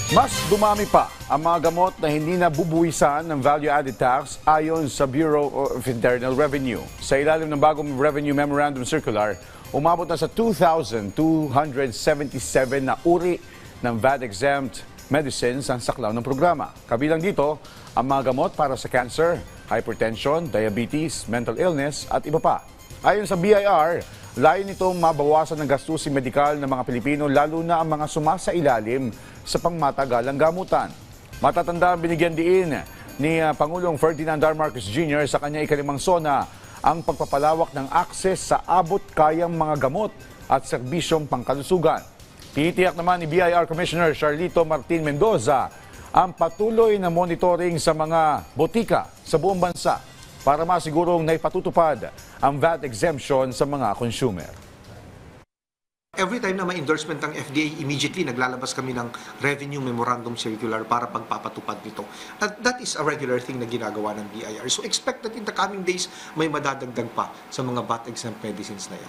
Mas dumami pa ang mga gamot na hindi nabubuwisan ng value-added tax ayon sa Bureau of Internal Revenue. Sa ilalim ng bagong Revenue Memorandum Circular, umabot na sa 2,277 na uri ng VAT-exempt medicines ang saklaw ng programa. Kabilang dito ang mga gamot para sa cancer, hypertension, diabetes, mental illness at iba pa. Ayon sa BIR, layo nitong mabawasan ng gastusin medikal ng mga Pilipino lalo na ang mga sumasailalim sa pangmatagalang gamutan. Matatanda binigyan diin ni Pangulong Ferdinand R. Marcos Jr. sa kanya ikalimang SONA ang pagpapalawak ng akses sa abot-kayang mga gamot at serbisyong pangkalusugan. Titiyak naman ni BIR Commissioner Charlito Martin Mendoza ang patuloy na monitoring sa mga botika sa buong bansa para masigurong naipatutupad ang VAT exemption sa mga consumer. Every time na may endorsement ng FDA, immediately naglalabas kami ng Revenue Memorandum Circular para pagpapatupad nito. That is a regular thing na ginagawa ng BIR. So expect that in the coming days, may madadagdag pa sa mga VAT-exempt medicines na yan.